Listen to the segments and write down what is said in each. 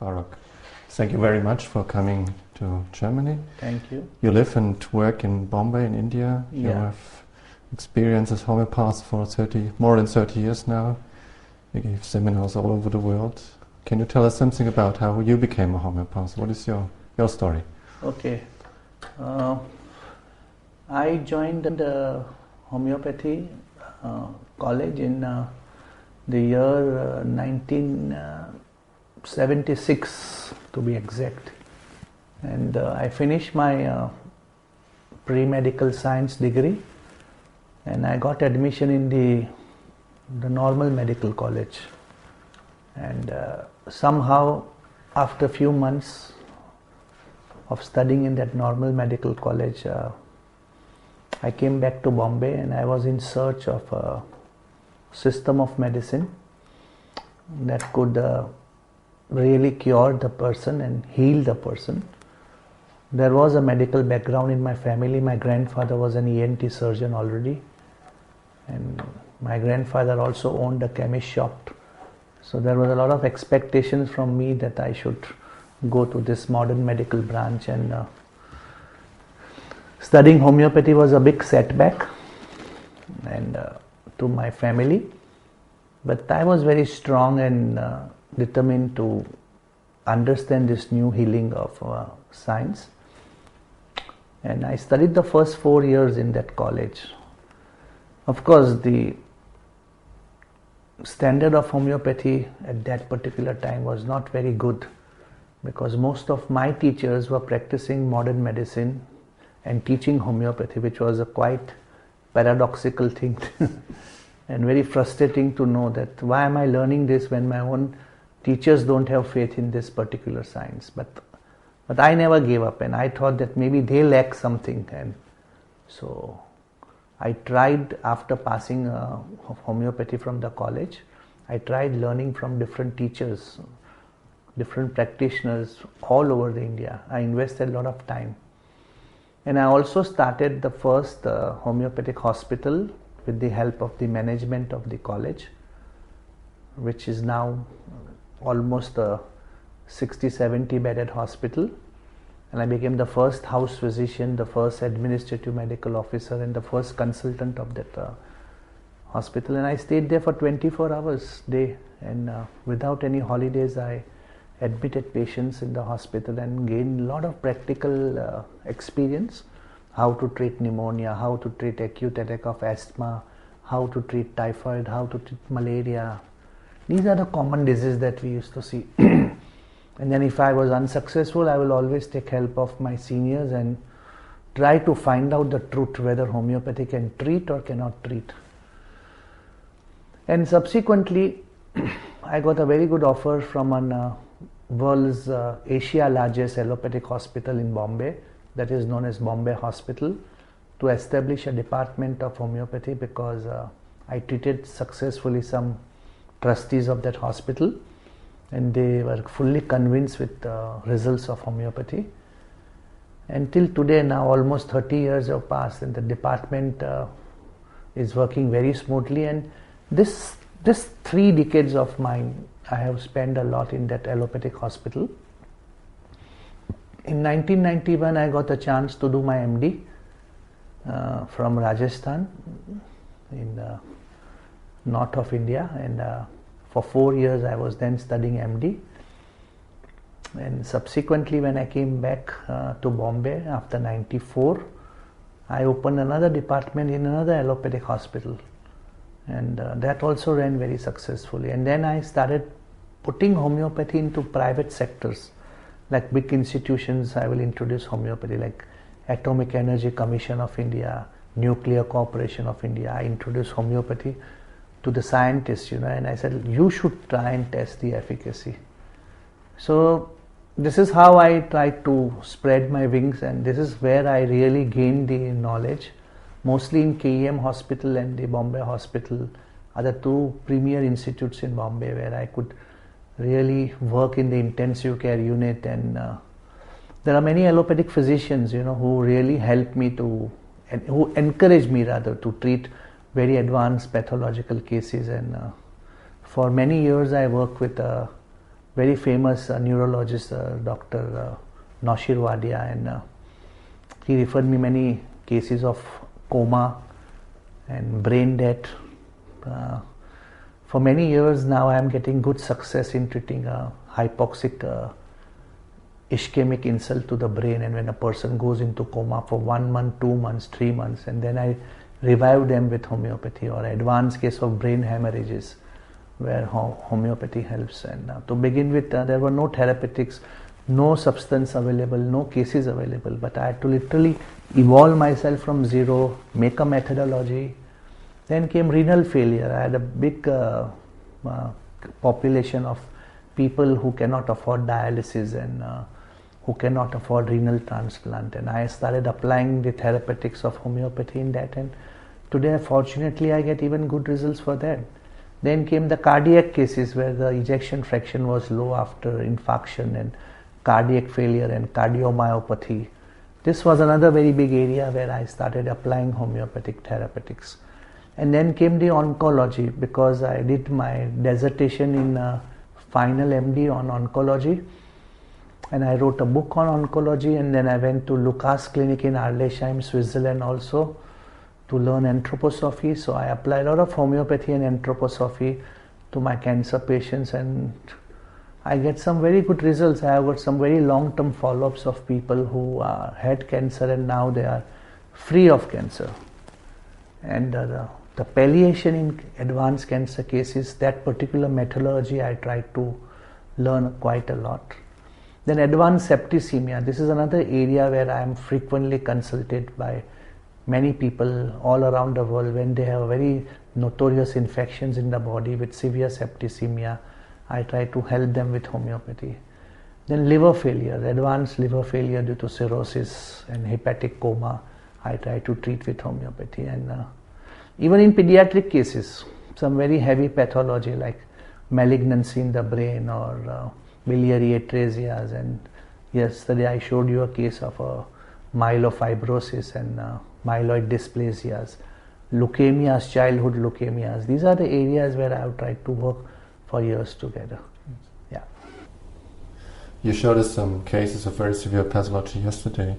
Farokh. Thank you very much for coming to Germany. Thank you. You live and work in Bombay in India. Yeah. You have experience as homeopath for more than 30 years now. You give seminars all over the world. Can you tell us something about how you became a homeopath? What is your story? Okay. I joined the homeopathy college in the year 1976 to be exact, and I finished my pre-medical science degree, and I got admission in the normal medical college, and somehow after a few months of studying in that normal medical college, I came back to Bombay, and I was in search of a system of medicine that could really cure the person and heal the person. There was a medical background in my family. My grandfather was an ENT surgeon already, and my grandfather also owned a chemist shop. So there was a lot of expectations from me that I should go to this modern medical branch, and studying homeopathy was a big setback and to my family, but I was very strong and determined to understand this new healing of science, and I studied the first 4 years in that college. Of course, the standard of homeopathy at that particular time was not very good, because most of my teachers were practicing modern medicine and teaching homeopathy, which was a quite paradoxical thing and very frustrating to know that why am I learning this when my own teachers don't have faith in this particular science. But I never gave up, and I thought that maybe they lack something, and so I tried, after passing homeopathy from the college, I tried learning from different teachers, different practitioners all over India. I invested a lot of time. And I also started the first homeopathic hospital with the help of the management of the college, which is now almost a 60-70 bedded hospital. And I became the first house physician, the first administrative medical officer, and the first consultant of that hospital. And I stayed there for 24 hours a day, and without any holidays I admitted patients in the hospital and gained a lot of practical experience, how to treat pneumonia, how to treat acute attack of asthma, how to treat typhoid, how to treat malaria. These are the common diseases that we used to see. And then if I was unsuccessful, I will always take help of my seniors and try to find out the truth whether homeopathy can treat or cannot treat. And subsequently, I got a very good offer from an world's Asia largest allopathic hospital in Bombay, that is known as Bombay Hospital, to establish a department of homeopathy, because I treated successfully some trustees of that hospital, and they were fully convinced with the results of homeopathy. Until today, now almost 30 years have passed, and the department is working very smoothly. And this 3 decades of mine, I have spent a lot in that allopathic hospital. In 1991, I got a chance to do my MD from Rajasthan in the north of India, and for 4 years I was then studying MD. And subsequently, when I came back to Bombay after 94, I opened another department in another allopathic hospital, and that also ran very successfully. And then I started putting homeopathy into private sectors, like big institutions. I will introduce homeopathy, like Atomic Energy Commission of India, Nuclear Corporation of India. I introduced homeopathy to the scientists, and I said, you should try and test the efficacy. So this is how I tried to spread my wings, and this is where I really gained the knowledge, mostly in KEM Hospital and the Bombay Hospital, are the 2 premier institutes in Bombay where I could really work in the intensive care unit. And there are many allopathic physicians, who really helped me to, who encouraged me rather, to treat very advanced pathological cases. And for many years I worked with very famous neurologist, Dr. Naushir Wadia, and he referred me many cases of coma and brain death. For many years now I am getting good success in treating hypoxic ischemic insult to the brain, and when a person goes into coma for 1 month, 2 months, 3 months, and then I revive them with homeopathy, or advanced case of brain hemorrhages where homeopathy helps. And to begin with, there were no therapeutics, no substance available, no cases available, but I had to literally evolve myself from zero, make a methodology. Then came renal failure. I had a big population of people who cannot afford dialysis and who cannot afford renal transplant, and I started applying the therapeutics of homeopathy in that, and today fortunately I get even good results for that. Then came the cardiac cases where the ejection fraction was low after infarction, and cardiac failure and cardiomyopathy. This was another very big area where I started applying homeopathic therapeutics. And then came the oncology, because I did my dissertation in final MD on oncology, and I wrote a book on oncology, and then I went to Lucas Clinic in Arlesheim, Switzerland also to learn anthroposophy. So I applied a lot of homeopathy and anthroposophy to my cancer patients, and I get some very good results. I have got some very long-term follow-ups of people who had cancer and now they are free of cancer. And the palliation in advanced cancer cases, that particular methodology I tried to learn quite a lot. Then advanced septicemia. This is another area where I am frequently consulted by many people all around the world when they have very notorious infections in the body with severe septicemia. I try to help them with homeopathy. Then liver failure, advanced liver failure due to cirrhosis and hepatic coma, I try to treat with homeopathy. And even in pediatric cases, some very heavy pathology like malignancy in the brain or biliary atrasias, and yesterday I showed you a case of myelofibrosis and myeloid dysplasias, leukemias, childhood leukemias. These are the areas where I have tried to work for years together. Yeah. You showed us some cases of very severe pathology yesterday,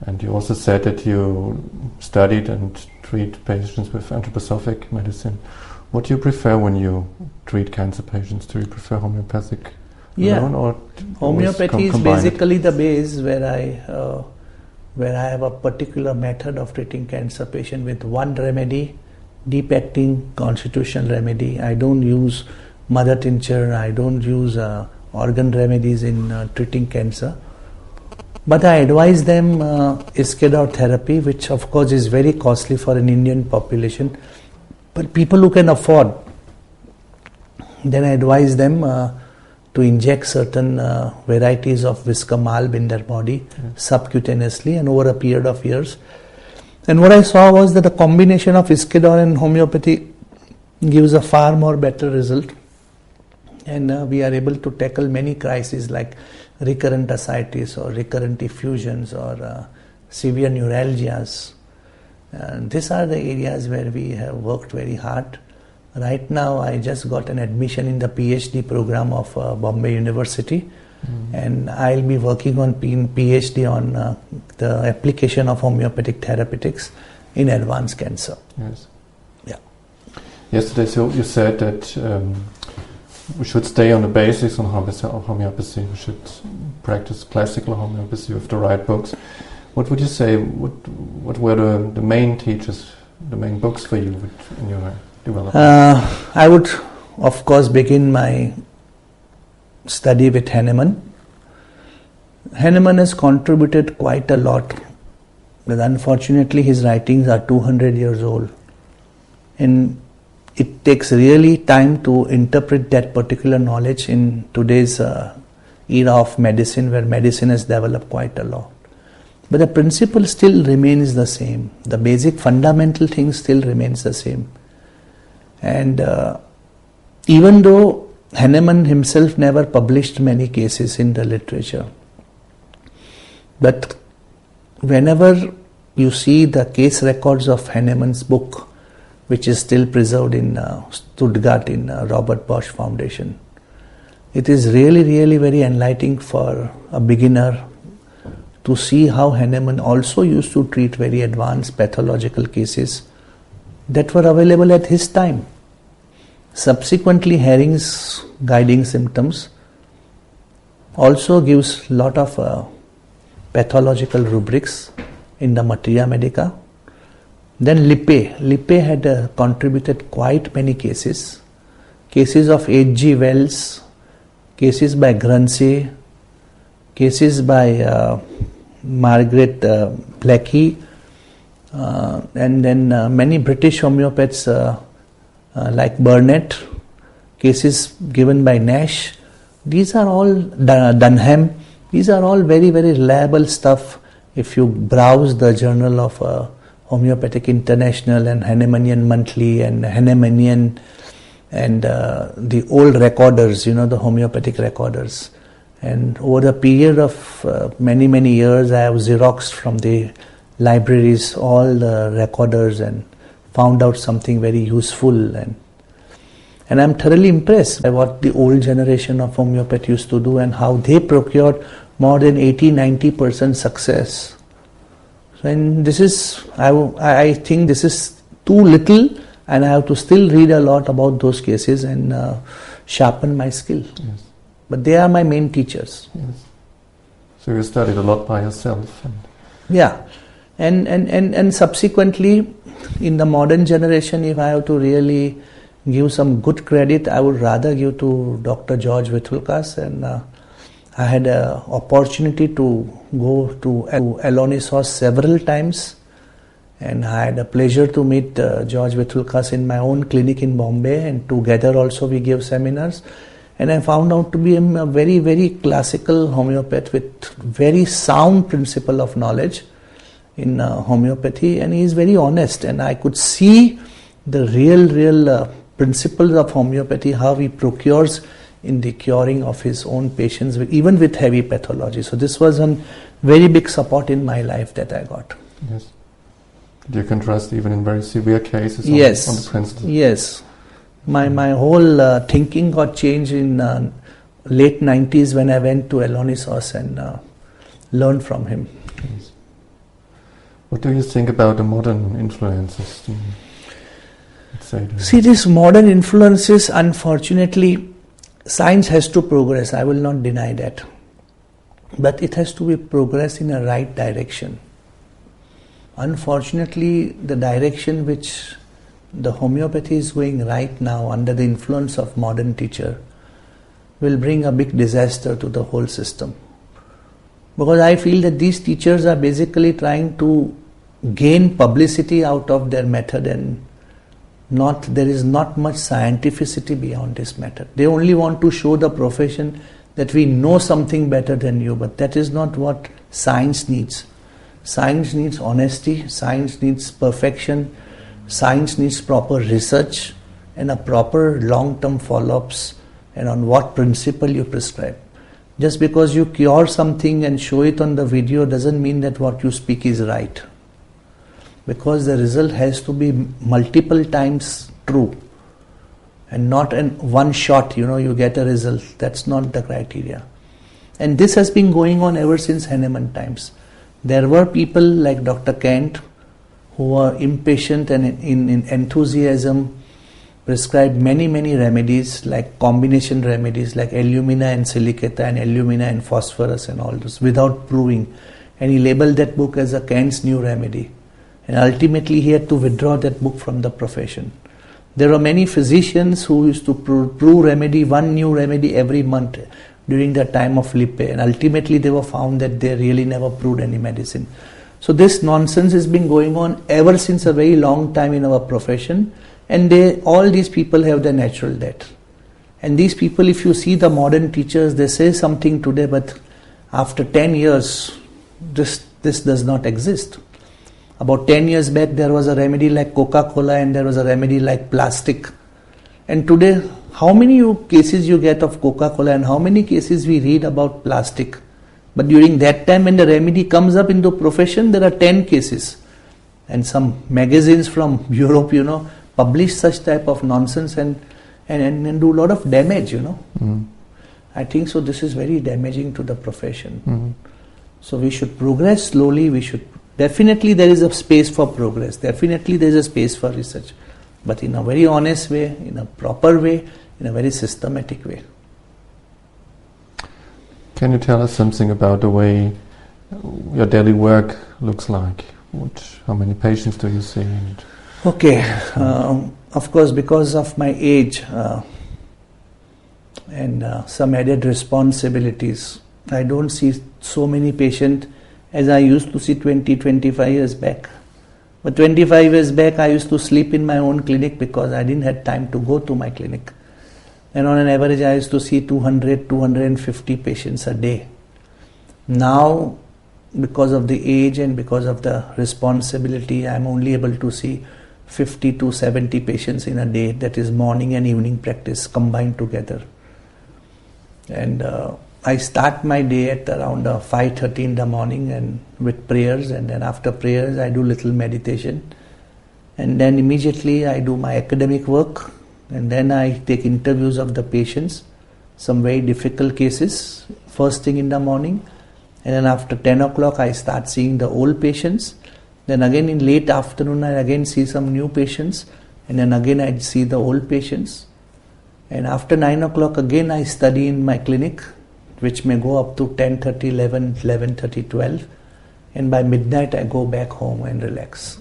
and you also said that you studied and treat patients with anthroposophic medicine. What do you prefer when you treat cancer patients? Do you prefer homeopathic alone, or homeopathy is basically the base where I have a particular method of treating cancer patient with one remedy, deep acting constitutional remedy. I don't use mother tincture, I don't use organ remedies in treating cancer. But I advise them Iscador therapy, which of course is very costly for an Indian population. But people who can afford, then I advise them to inject certain varieties of Viscamalb in their body subcutaneously and over a period of years. And what I saw was that the combination of Iscador and homeopathy gives a far more better result. And we are able to tackle many crises like recurrent ascites or recurrent effusions or severe neuralgias. These are the areas where we have worked very hard. Right now I just got an admission in the PhD program of Bombay University, and I'll be working on PhD on the application of homeopathic therapeutics in advanced cancer. Yes. Yeah. Yesterday so you said that we should stay on the basics of homeopathy. We should practice classical homeopathy with the right books. What would you say? What were the main teachers, the main books for you in your development? I would, of course, begin my study with Hahnemann. Hahnemann has contributed quite a lot, but unfortunately his writings are 200 years old. And it takes really time to interpret that particular knowledge in today's era of medicine, where medicine has developed quite a lot. But the principle still remains the same. The basic fundamental thing still remains the same. And even though Hahnemann himself never published many cases in the literature, but whenever you see the case records of Hahnemann's book, which is still preserved in Stuttgart in Robert Bosch Foundation, it is really, really very enlightening for a beginner to see how Hahnemann also used to treat very advanced pathological cases that were available at his time. Subsequently, Hering's guiding symptoms also gives lot of pathological rubrics in the Materia Medica. Then Lippe had contributed quite many cases of H.G. Wells, cases by Grunze, cases by Margaret Blackie, and then many British homeopaths like Burnett, cases given by Nash. These are all Dunham. These are all very, very reliable stuff. If you browse the Journal of Homeopathic International and Hahnemannian Monthly and Hahnemannian and the old recorders, the homeopathic recorders. And over the period of many, many years, I have xeroxed from the libraries all the recorders and found out something very useful. And I'm thoroughly impressed by what the old generation of homeopathy used to do and how they procured more than 80-90% success. So, and this is, I think this is too little, and I have to still read a lot about those cases and sharpen my skill. Yes. But they are my main teachers. Yes. So you studied a lot by yourself. Yeah. And subsequently, in the modern generation, if I have to really give some good credit, I would rather give to Dr. Georgos Vithoulkas. And I had an opportunity to go to Alonissos several times. And I had a pleasure to meet Georgos Vithoulkas in my own clinic in Bombay. And together also we gave seminars. And I found out to be a very, very classical homeopath with very sound principle of knowledge in homeopathy, and he is very honest, and I could see the real principles of homeopathy, how he procures in the curing of his own patients, even with heavy pathology. So this was a very big support in my life that I got. Yes. You can trust even in very severe cases yes. on the principle. Yes. My whole thinking got changed in late 90s when I went to Alonissos and learned from him. Yes. What do you think about the modern influences? See, these modern influences, unfortunately, science has to progress. I will not deny that. But it has to be progress in a right direction. Unfortunately, the direction which the homeopathy is going right now under the influence of modern teacher will bring a big disaster to the whole system. Because I feel that these teachers are basically trying to gain publicity out of their method, and there is not much scientificity beyond this method. They only want to show the profession that we know something better than you, but that is not what science needs. Science needs honesty, science needs perfection, science needs proper research and a proper long-term follow-ups and on what principle you prescribe. Just because you cure something and show it on the video doesn't mean that what you speak is right. Because the result has to be multiple times true and not in one shot, you get a result. That's not the criteria. And this has been going on ever since Hahnemann times. There were people like Dr. Kent who were impatient and in enthusiasm prescribed many remedies, like combination remedies like alumina and silicata and alumina and phosphorus and all those without proving. And he labeled that book as a Kent's new remedy. And ultimately he had to withdraw that book from the profession. There were many physicians who used to prove one new remedy every month during the time of Lippe, and ultimately they were found that they really never proved any medicine. So this nonsense has been going on ever since a very long time in our profession, and all these people have their natural death. And these people, if you see the modern teachers, they say something today, but after 10 years, this does not exist. About 10 years back, there was a remedy like Coca-Cola and there was a remedy like plastic. And today, how many cases you get of Coca-Cola and how many cases we read about plastic? But during that time when the remedy comes up in the profession, there are 10 cases. And some magazines from Europe, publish such type of nonsense and do a lot of damage, I think so this is very damaging to the profession. So we should progress slowly. Definitely there is a space for progress. Definitely there is a space for research. But in a very honest way, in a proper way, in a very systematic way. Can you tell us something about the way your daily work looks like? How many patients do you see? Okay, of course, because of my age and some added responsibilities, I don't see so many patients as I used to see 20-25 years back. But 25 years back, I used to sleep in my own clinic because I didn't have time to go to my clinic. And on an average, I used to see 200-250 patients a day. Now, because of the age and because of the responsibility, I'm only able to see 50 to 70 patients in a day. That is morning and evening practice combined together. And I start my day at around 5:30 in the morning and with prayers, and then after prayers I do little meditation, and then immediately I do my academic work, and then I take interviews of the patients, some very difficult cases, first thing in the morning, and then after 10 o'clock I start seeing the old patients, then again in late afternoon I again see some new patients, and then again I see the old patients, and after 9 o'clock again I study in my clinic, which may go up to 10:30, 11:30, 12, and by midnight I go back home and relax.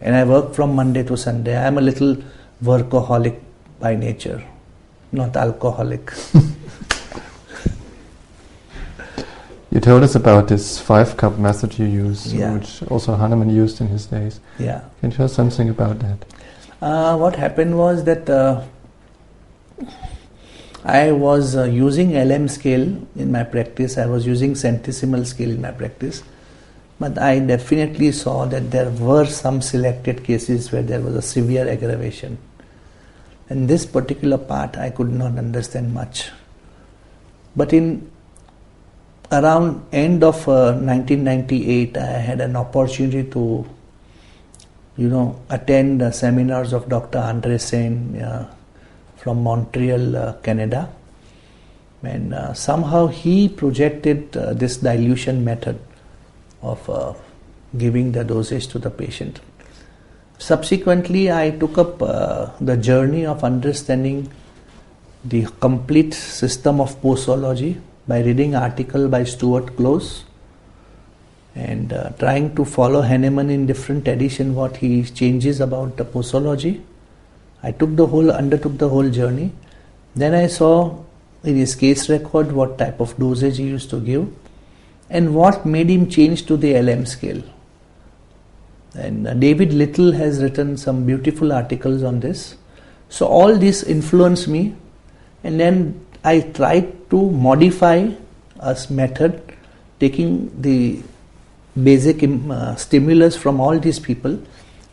And I work from Monday to Sunday. I am a little workaholic by nature, not alcoholic. You told us about this 5-cup method you use, Yeah. which also Hahnemann used in his days. Yeah. Can you tell us something about that? What happened was that I was using LM scale in my practice. I was using centesimal scale in my practice. But I definitely saw that there were some selected cases where there was a severe aggravation. And this particular part I could not understand much. But in around end of 1998, I had an opportunity to, attend seminars of Dr. Andre Sen from Montreal, Canada. And somehow he projected this dilution method of giving the dosage to the patient. Subsequently, I took up the journey of understanding the complete system of posology by reading article by Stuart Close and trying to follow Hahnemann in different edition what he changes about the posology. I undertook the whole journey. Then I saw in his case record what type of dosage he used to give and what made him change to the LM scale. And David Little has written some beautiful articles on this. So all this influenced me, and then I tried to modify a method, taking the basic stimulus from all these people,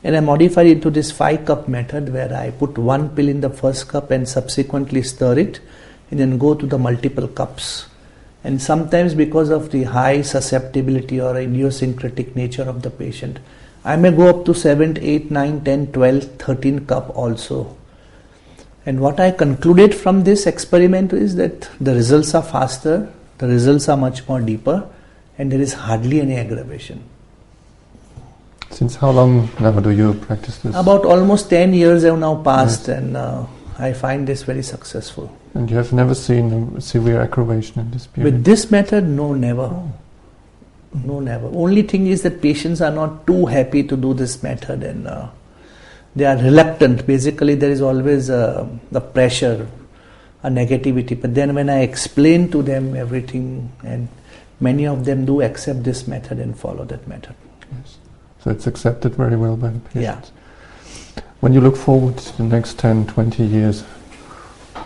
and I modified it to this 5-cup method where I put one pill in the first cup and subsequently stir it and then go to the multiple cups. And sometimes because of the high susceptibility or idiosyncratic nature of the patient, I may go up to 7, 8, 9, 10, 12, 13 cup also. And what I concluded from this experiment is that the results are faster, the results are much more deeper, and there is hardly any aggravation. Since how long now do you practice this? About almost 10 years have now passed, yes. And I find this very successful. And you have never seen a severe aggravation in this period? With this method, no, never. Oh. No, never. Only thing is that patients are not too happy to do this method, and they are reluctant. Basically, there is always the pressure, a negativity. But then when I explain to them everything, and many of them do accept this method and follow that method. Yes. So it's accepted very well by the patients. Yeah. When you look forward to the next 10, 20 years,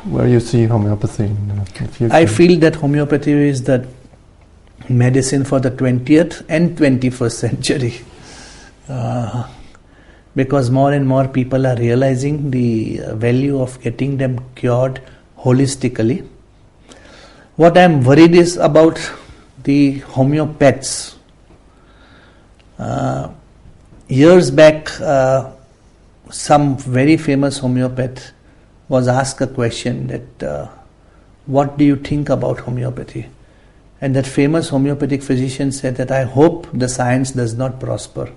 where you see homeopathy in the future? I feel that homeopathy is the medicine for the 20th and 21st century. Because more and more people are realizing the value of getting them cured holistically. What I am worried is about the homeopaths. Years back, some very famous homeopath was asked a question that what do you think about homeopathy? And that famous homeopathic physician said that, I hope the science does not prosper.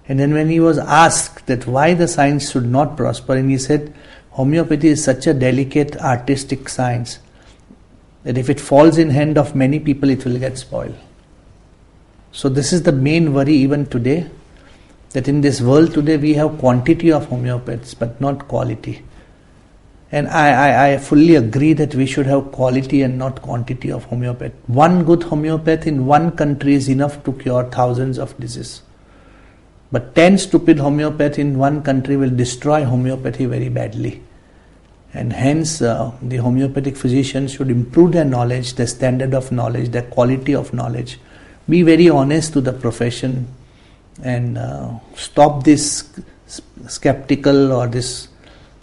And then when he was asked that why the science should not prosper, and he said, homeopathy is such a delicate artistic science that if it falls in hand of many people, it will get spoiled. So this is the main worry even today, that in this world today we have quantity of homeopaths but not quality. And I fully agree that we should have quality and not quantity of homeopath. One good homeopath in one country is enough to cure thousands of diseases. But 10 stupid homeopaths in one country will destroy homeopathy very badly. And hence the homeopathic physicians should improve their knowledge, their standard of knowledge, their quality of knowledge. Be very honest to the profession and stop this skeptical or this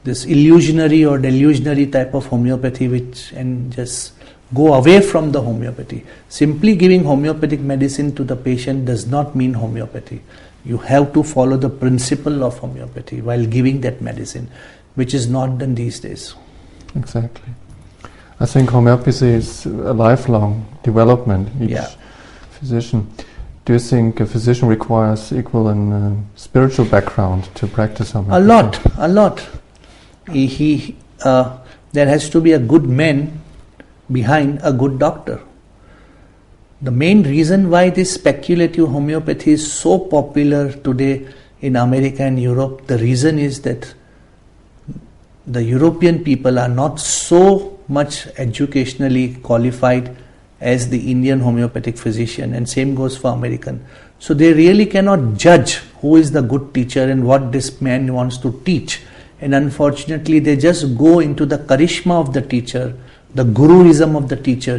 illusionary or delusionary type of homeopathy and just go away from the homeopathy. Simply giving homeopathic medicine to the patient does not mean homeopathy. You have to follow the principle of homeopathy while giving that medicine, which is not done these days. Exactly. I think homeopathy is a lifelong development, each physician. Do you think a physician requires equal and spiritual background to practice homeopathy? A lot. There has to be a good man behind a good doctor. The main reason why this speculative homeopathy is so popular today in America and Europe, the reason is that the European people are not so much educationally qualified as the Indian homeopathic physician, and same goes for American. So they really cannot judge who is the good teacher and what this man wants to teach. And unfortunately, they just go into the charisma of the teacher, the guruism of the teacher,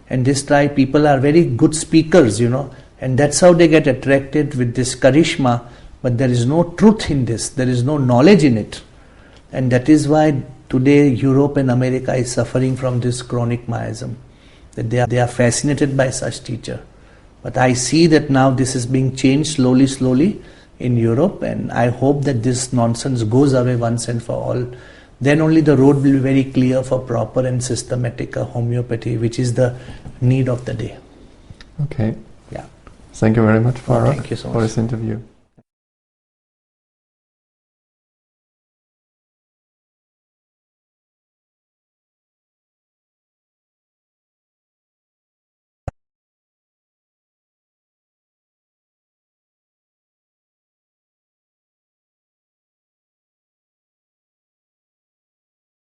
And this type people are very good speakers, And that's how they get attracted with this charisma. But there is no truth in this. There is no knowledge in it. And that is why today Europe and America is suffering from this chronic miasm. That they are fascinated by such teacher. But I see that now this is being changed slowly in Europe, and I hope that this nonsense goes away once and for all. Then only the road will be very clear for proper and systematic homeopathy, which is the need of the day. Okay. Yeah. Thank you very much, Farokh, Thank you so much for this interview.